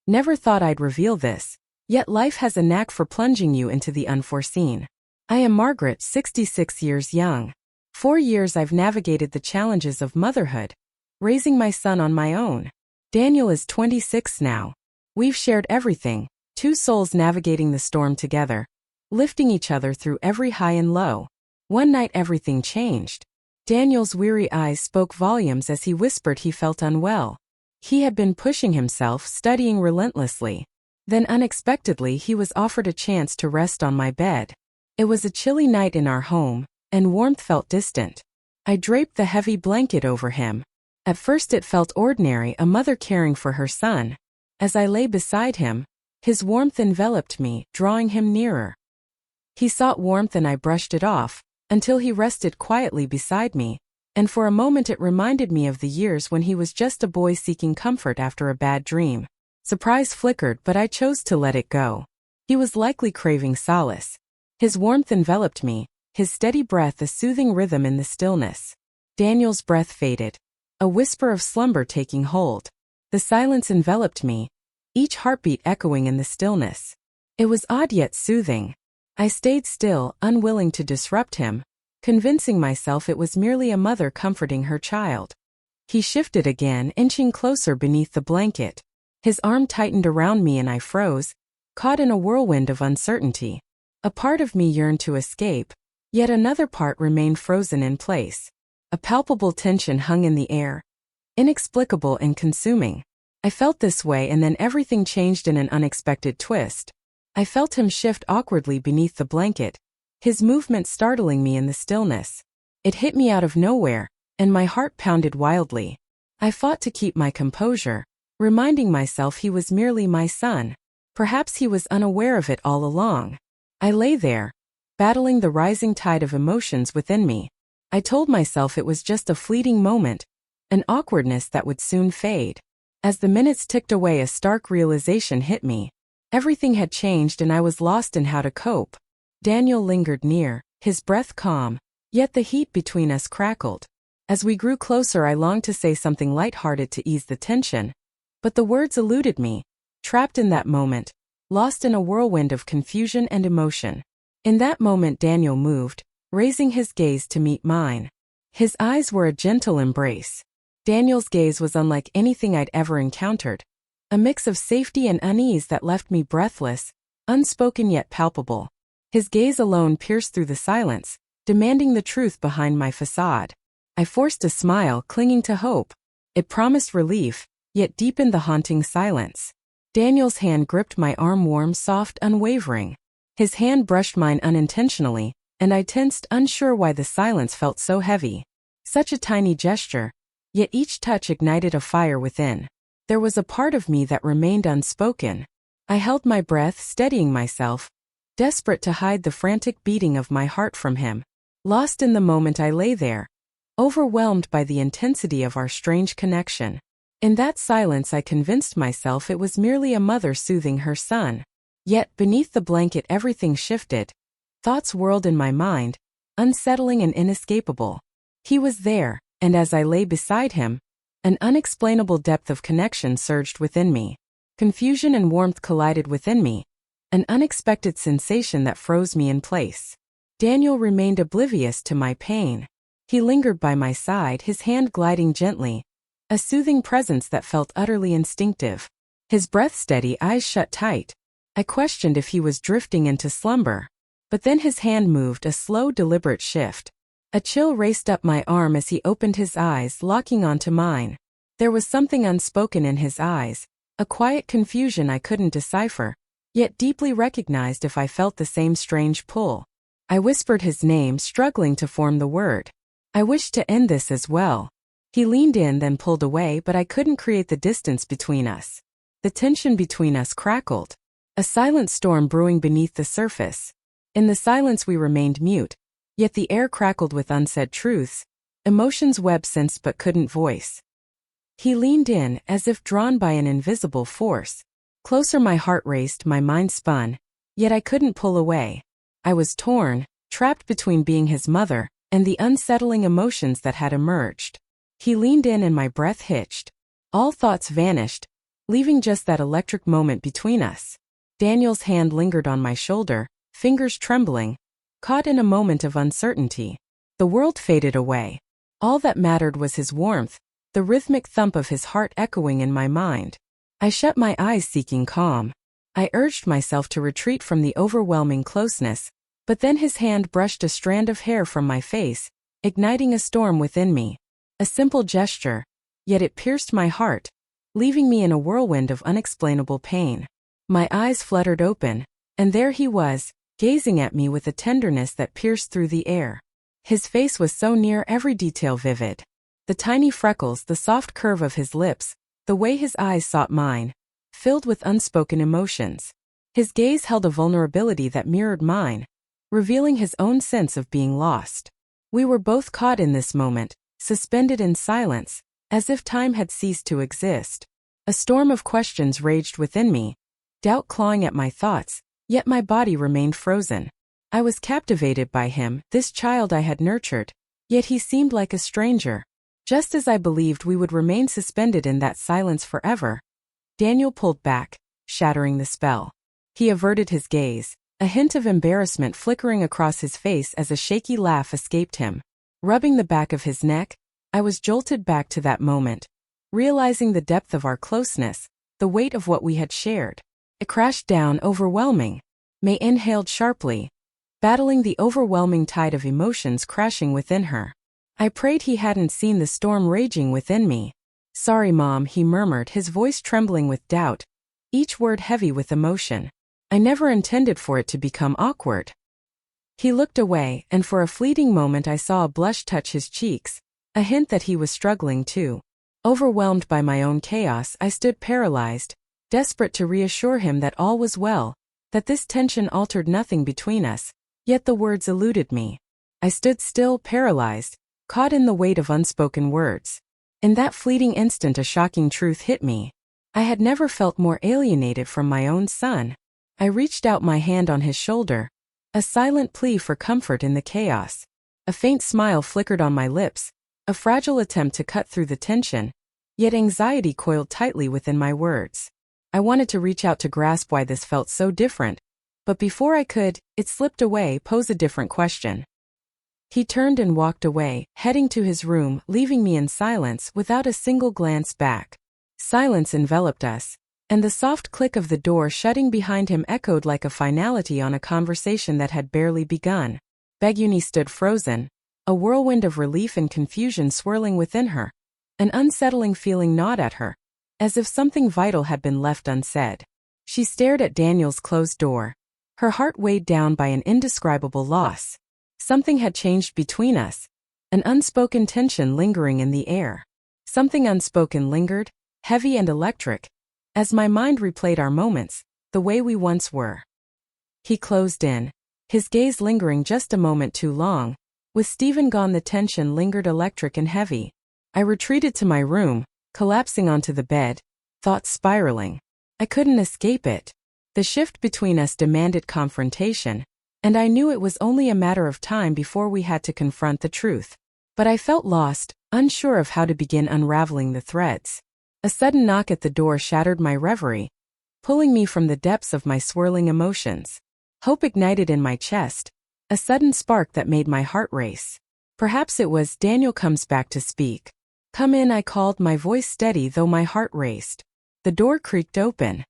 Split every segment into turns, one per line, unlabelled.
Never thought I'd reveal this, yet life has a knack for plunging you into the unforeseen. I am Margaret, 66 years young. 4 years I've navigated the challenges of motherhood, raising my son on my own. Daniel is 26 now. We've shared everything, two souls navigating the storm together, lifting each other through every high and low. One night everything changed. Daniel's weary eyes spoke volumes as he whispered he felt unwell. He had been pushing himself, studying relentlessly. Then unexpectedly he was offered a chance to rest on my bed. It was a chilly night in our home, and warmth felt distant. I draped the heavy blanket over him. At first it felt ordinary, a mother caring for her son. As I lay beside him, his warmth enveloped me, drawing him nearer. He sought warmth and I brushed it off, until he rested quietly beside me, and for a moment it reminded me of the years when he was just a boy seeking comfort after a bad dream. Surprise flickered, but I chose to let it go. He was likely craving solace. His warmth enveloped me, his steady breath a soothing rhythm in the stillness. Daniel's breath faded, a whisper of slumber taking hold. The silence enveloped me, each heartbeat echoing in the stillness. It was odd yet soothing. I stayed still, unwilling to disrupt him, convincing myself it was merely a mother comforting her child. He shifted again, inching closer beneath the blanket. His arm tightened around me and I froze, caught in a whirlwind of uncertainty. A part of me yearned to escape, yet another part remained frozen in place. A palpable tension hung in the air, inexplicable and consuming. I felt this way and then everything changed in an unexpected twist. I felt him shift awkwardly beneath the blanket, his movement startling me in the stillness. It hit me out of nowhere, and my heart pounded wildly. I fought to keep my composure, reminding myself he was merely my son. Perhaps he was unaware of it all along. I lay there, battling the rising tide of emotions within me. I told myself it was just a fleeting moment, an awkwardness that would soon fade. As the minutes ticked away, a stark realization hit me. Everything had changed and I was lost in how to cope. Daniel lingered near, his breath calm, yet the heat between us crackled. As we grew closer, I longed to say something lighthearted to ease the tension, but the words eluded me, trapped in that moment, lost in a whirlwind of confusion and emotion. In that moment Daniel moved, raising his gaze to meet mine. His eyes were a gentle embrace. Daniel's gaze was unlike anything I'd ever encountered, a mix of safety and unease that left me breathless, unspoken yet palpable. His gaze alone pierced through the silence, demanding the truth behind my facade. I forced a smile, clinging to hope. It promised relief, yet deepened the haunting silence. Daniel's hand gripped my arm, warm, soft, unwavering. His hand brushed mine unintentionally, and I tensed, unsure why the silence felt so heavy. Such a tiny gesture, yet each touch ignited a fire within. There was a part of me that remained unspoken. I held my breath, steadying myself, desperate to hide the frantic beating of my heart from him. Lost in the moment, I lay there, overwhelmed by the intensity of our strange connection. In that silence I convinced myself it was merely a mother soothing her son. Yet beneath the blanket everything shifted. Thoughts whirled in my mind, unsettling and inescapable. He was there, and as I lay beside him, an unexplainable depth of connection surged within me. Confusion and warmth collided within me, an unexpected sensation that froze me in place. Daniel remained oblivious to my pain. He lingered by my side, his hand gliding gently, a soothing presence that felt utterly instinctive. His breath steady, eyes shut tight. I questioned if he was drifting into slumber. But then his hand moved, a slow, deliberate shift. A chill raced up my arm as he opened his eyes, locking onto mine. There was something unspoken in his eyes, a quiet confusion I couldn't decipher, yet deeply recognized if I felt the same strange pull. I whispered his name, struggling to form the word. I wished to end this as well. He leaned in, then pulled away, but I couldn't create the distance between us. The tension between us crackled, a silent storm brewing beneath the surface. In the silence we remained mute, yet the air crackled with unsaid truths, emotions Webb sensed but couldn't voice. He leaned in, as if drawn by an invisible force. Closer, my heart raced, my mind spun, yet I couldn't pull away. I was torn, trapped between being his mother and the unsettling emotions that had emerged. He leaned in and my breath hitched. All thoughts vanished, leaving just that electric moment between us. Daniel's hand lingered on my shoulder, fingers trembling, caught in a moment of uncertainty. The world faded away. All that mattered was his warmth, the rhythmic thump of his heart echoing in my mind. I shut my eyes seeking calm. I urged myself to retreat from the overwhelming closeness, but then his hand brushed a strand of hair from my face, igniting a storm within me. A simple gesture, yet it pierced my heart, leaving me in a whirlwind of unexplainable pain. My eyes fluttered open, and there he was, gazing at me with a tenderness that pierced through the air. His face was so near, every detail vivid. The tiny freckles, the soft curve of his lips, the way his eyes sought mine, filled with unspoken emotions. His gaze held a vulnerability that mirrored mine, revealing his own sense of being lost. We were both caught in this moment, suspended in silence, as if time had ceased to exist. A storm of questions raged within me, doubt clawing at my thoughts, yet my body remained frozen. I was captivated by him, this child I had nurtured, yet he seemed like a stranger. Just as I believed we would remain suspended in that silence forever, Daniel pulled back, shattering the spell. He averted his gaze, a hint of embarrassment flickering across his face as a shaky laugh escaped him. Rubbing the back of his neck, I was jolted back to that moment, realizing the depth of our closeness, the weight of what we had shared. It crashed down, overwhelming. May inhaled sharply, battling the overwhelming tide of emotions crashing within her. I prayed he hadn't seen the storm raging within me. "Sorry, Mom," he murmured, his voice trembling with doubt, each word heavy with emotion. "I never intended for it to become awkward." He looked away, and for a fleeting moment I saw a blush touch his cheeks, a hint that he was struggling too. Overwhelmed by my own chaos, I stood paralyzed, desperate to reassure him that all was well, that this tension altered nothing between us, yet the words eluded me. I stood still, paralyzed, caught in the weight of unspoken words. In that fleeting instant a shocking truth hit me. I had never felt more alienated from my own son. I reached out my hand on his shoulder, a silent plea for comfort in the chaos. A faint smile flickered on my lips, a fragile attempt to cut through the tension, yet anxiety coiled tightly within my words. I wanted to reach out to grasp why this felt so different, but before I could, it slipped away, pose a different question. He turned and walked away, heading to his room, leaving me in silence without a single glance back. Silence enveloped us, and the soft click of the door shutting behind him echoed like a finality on a conversation that had barely begun. Beguni stood frozen, a whirlwind of relief and confusion swirling within her, an unsettling feeling gnawed at her, as if something vital had been left unsaid. She stared at Daniel's closed door, her heart weighed down by an indescribable loss. Something had changed between us, an unspoken tension lingering in the air. Something unspoken lingered, heavy and electric, as my mind replayed our moments, the way we once were. He closed in, his gaze lingering just a moment too long. With Stephen gone, the tension lingered, electric and heavy. I retreated to my room, collapsing onto the bed, thoughts spiraling. I couldn't escape it. The shift between us demanded confrontation, and I knew it was only a matter of time before we had to confront the truth. But I felt lost, unsure of how to begin unraveling the threads. A sudden knock at the door shattered my reverie, pulling me from the depths of my swirling emotions. Hope ignited in my chest, a sudden spark that made my heart race. Perhaps it was. "Daniel comes back to speak." "Come in," I called, my voice steady though my heart raced. The door creaked open.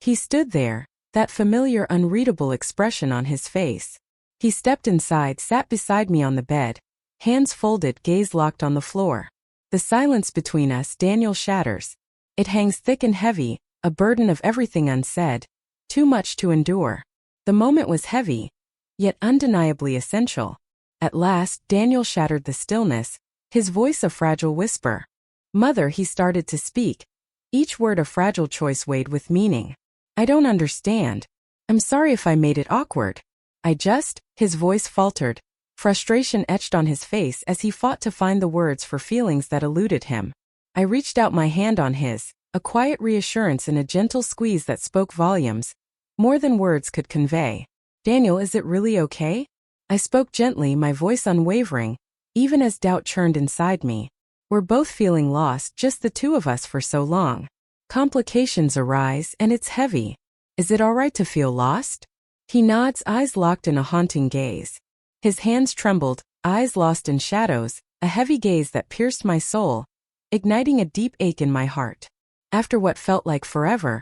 He stood there, that familiar unreadable expression on his face. He stepped inside, sat beside me on the bed, hands folded, gaze locked on the floor. The silence between us, Daniel shatters. It hangs thick and heavy, a burden of everything unsaid, too much to endure. The moment was heavy, yet undeniably essential. At last, Daniel shattered the stillness, his voice a fragile whisper. "Mother," he started to speak, each word a fragile choice weighed with meaning. "I don't understand. I'm sorry if I made it awkward. His voice faltered. Frustration etched on his face as he fought to find the words for feelings that eluded him. I reached out my hand on his, a quiet reassurance and a gentle squeeze that spoke volumes, more than words could convey. "Daniel, is it really okay?" I spoke gently, my voice unwavering, even as doubt churned inside me. "We're both feeling lost, just the two of us for so long. Complications arise and it's heavy. Is it all right to feel lost? He nods, eyes locked in a haunting gaze. His hands trembled, eyes lost in shadows, a heavy gaze that pierced my soul, igniting a deep ache in my heart. After what felt like forever,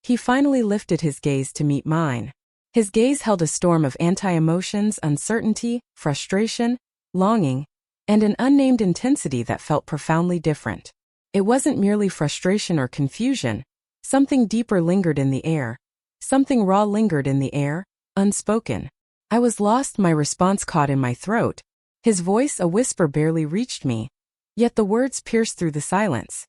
he finally lifted his gaze to meet mine. His gaze held a storm of anti-emotions, uncertainty, frustration, longing, and an unnamed intensity that felt profoundly different. It wasn't merely frustration or confusion. Something deeper lingered in the air. Something raw lingered in the air, unspoken. I was lost, my response caught in my throat. His voice, a whisper, barely reached me, yet the words pierced through the silence.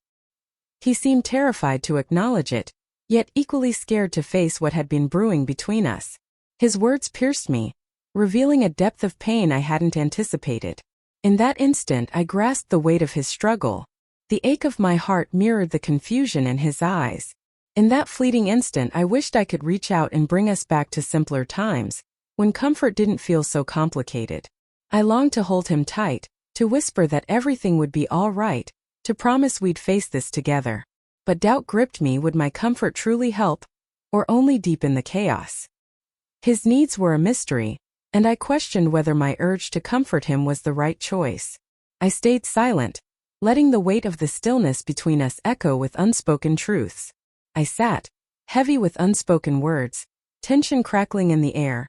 He seemed terrified to acknowledge it, yet equally scared to face what had been brewing between us. His words pierced me, revealing a depth of pain I hadn't anticipated. In that instant, I grasped the weight of his struggle. The ache of my heart mirrored the confusion in his eyes. In that fleeting instant, I wished I could reach out and bring us back to simpler times, when comfort didn't feel so complicated. I longed to hold him tight, to whisper that everything would be all right, to promise we'd face this together. But doubt gripped me. Would my comfort truly help, or only deepen the chaos? His needs were a mystery, and I questioned whether my urge to comfort him was the right choice. I stayed silent, letting the weight of the stillness between us echo with unspoken truths. I sat, heavy with unspoken words, tension crackling in the air,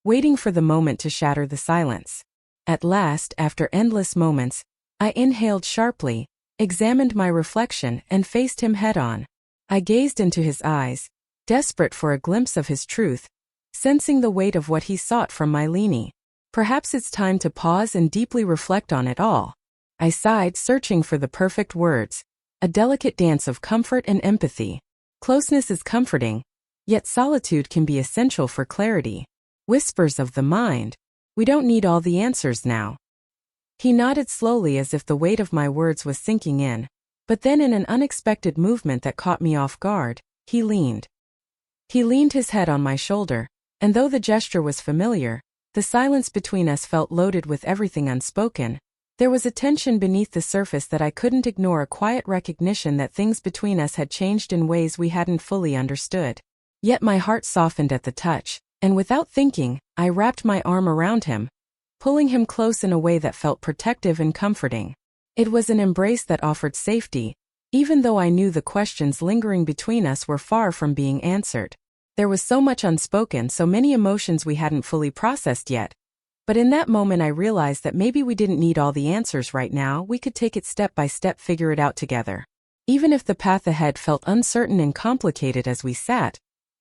waiting for the moment to shatter the silence. At last, after endless moments, I inhaled sharply, examined my reflection, and faced him head-on. I gazed into his eyes, desperate for a glimpse of his truth, sensing the weight of what he sought from my leanie. Perhaps it's time to pause and deeply reflect on it all. I sighed, searching for the perfect words, a delicate dance of comfort and empathy. Closeness is comforting, yet solitude can be essential for clarity. Whispers of the mind. We don't need all the answers now. He nodded slowly as if the weight of my words was sinking in. But then, in an unexpected movement that caught me off guard, he leaned. He leaned his head on my shoulder, and though the gesture was familiar, the silence between us felt loaded with everything unspoken. There was a tension beneath the surface that I couldn't ignore, a quiet recognition that things between us had changed in ways we hadn't fully understood. Yet my heart softened at the touch, and without thinking, I wrapped my arm around him, pulling him close in a way that felt protective and comforting. It was an embrace that offered safety, even though I knew the questions lingering between us were far from being answered. There was so much unspoken, so many emotions we hadn't fully processed yet. But in that moment I realized that maybe we didn't need all the answers right now. We could take it step by step, figure it out together. Even if the path ahead felt uncertain and complicated as we sat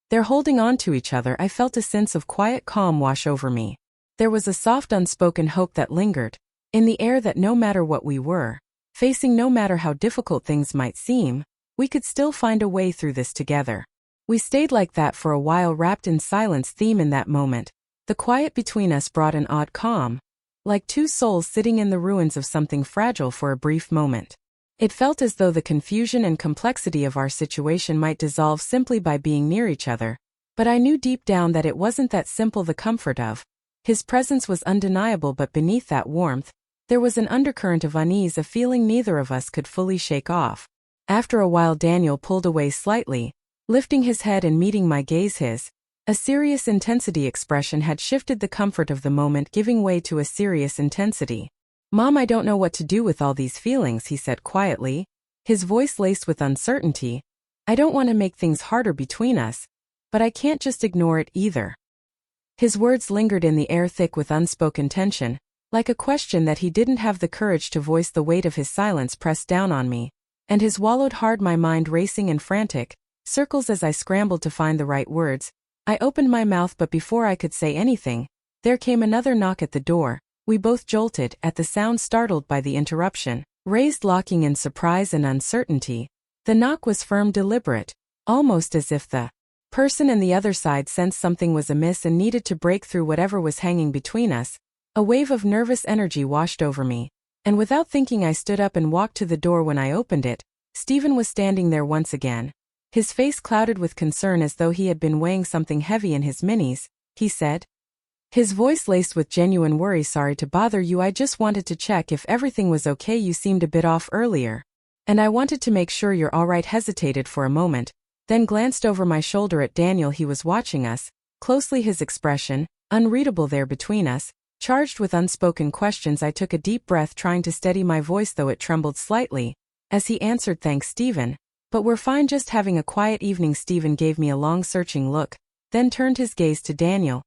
there holding on to each other, I felt a sense of quiet calm wash over me. There was a soft unspoken hope that lingered in the air, that no matter what we were facing, no matter how difficult things might seem, we could still find a way through this together. We stayed like that for a while, wrapped in silence. Theme in that moment. The quiet between us brought an odd calm, like two souls sitting in the ruins of something fragile for a brief moment. It felt as though the confusion and complexity of our situation might dissolve simply by being near each other. But I knew deep down that it wasn't that simple. The comfort of his presence was undeniable, but beneath that warmth, there was an undercurrent of unease, a feeling neither of us could fully shake off. After a while, Daniel pulled away slightly, lifting his head and meeting my gaze. A serious intensity expression had shifted the comfort of the moment, giving way to a serious intensity. "Mom, I don't know what to do with all these feelings," he said quietly, his voice laced with uncertainty. "I don't want to make things harder between us, but I can't just ignore it either." His words lingered in the air, thick with unspoken tension, like a question that he didn't have the courage to voice. The weight of his silence pressed down on me, and his swallowed hard, my mind racing in frantic circles as I scrambled to find the right words. I opened my mouth, but before I could say anything, there came another knock at the door. We both jolted at the sound, startled by the interruption, raised, locking in surprise and uncertainty. The knock was firm, deliberate, almost as if the person on the other side sensed something was amiss and needed to break through whatever was hanging between us. A wave of nervous energy washed over me, and without thinking I stood up and walked to the door. When I opened it, Stephen was standing there once again. His face clouded with concern, as though he had been weighing something heavy in his minis. He said, his voice laced with genuine worry, "Sorry to bother you. I just wanted to check if everything was okay. You seemed a bit off earlier." And I wanted to make sure you're all right. Hesitated for a moment, then glanced over my shoulder at Daniel. He was watching us, closely, his expression, unreadable there between us, charged with unspoken questions. I took a deep breath, trying to steady my voice though it trembled slightly, as he answered, "Thanks, Stephen. But we're fine, just having a quiet evening." Stephen gave me a long searching look, then turned his gaze to Daniel.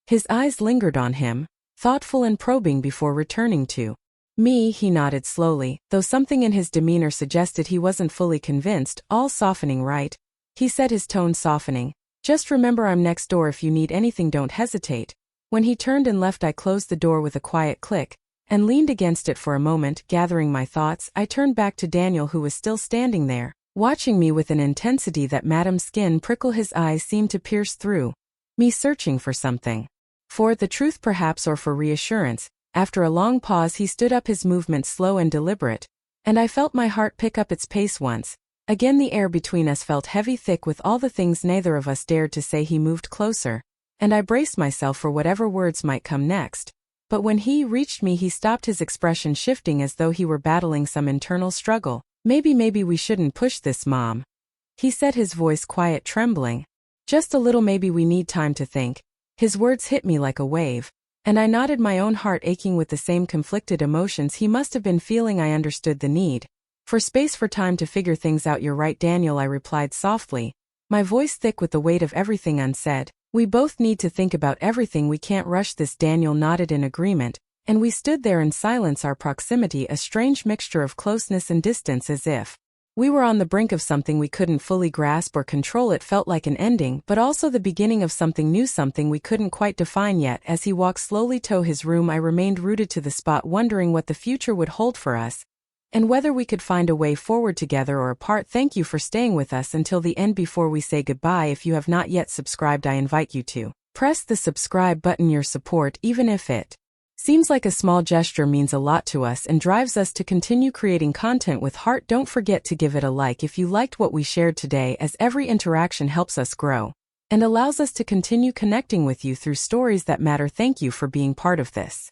His eyes lingered on him, thoughtful and probing before returning to me. He nodded slowly, though something in his demeanor suggested he wasn't fully convinced. "All softening, right?" he said, his tone softening. "Just remember I'm next door if you need anything, don't hesitate." When he turned and left, I closed the door with a quiet click, and leaned against it for a moment, gathering my thoughts. I turned back to Daniel, who was still standing there, watching me with an intensity that made my skin prickle. His eyes seemed to pierce through me, searching for something. For the truth perhaps, or for reassurance. After a long pause he stood up, his movement slow and deliberate, and I felt my heart pick up its pace once. Again the air between us felt heavy, thick with all the things neither of us dared to say. He moved closer, and I braced myself for whatever words might come next. But when he reached me he stopped, his expression shifting as though he were battling some internal struggle. Maybe we shouldn't push this, Mom," he said, his voice quiet, trembling. "Just a little. Maybe we need time to think." His words hit me like a wave, and I nodded, my own heart aching with the same conflicted emotions he must have been feeling. I understood the need for space, for time to figure things out. "You're right, Daniel," I replied softly, my voice thick with the weight of everything unsaid. "We both need to think about everything. We can't rush this." Daniel nodded in agreement, and we stood there in silence, our proximity a strange mixture of closeness and distance, as if we were on the brink of something we couldn't fully grasp or control. It felt like an ending, but also the beginning of something new, something we couldn't quite define yet. As he walked slowly to his room, I remained rooted to the spot, wondering what the future would hold for us, and whether we could find a way forward together or apart. Thank you for staying with us until the end. Before we say goodbye, if you have not yet subscribed, I invite you to press the subscribe button. Your support, even if it seems like a small gesture, means a lot to us and drives us to continue creating content with heart. Don't forget to give it a like if you liked what we shared today, as every interaction helps us grow and allows us to continue connecting with you through stories that matter. Thank you for being part of this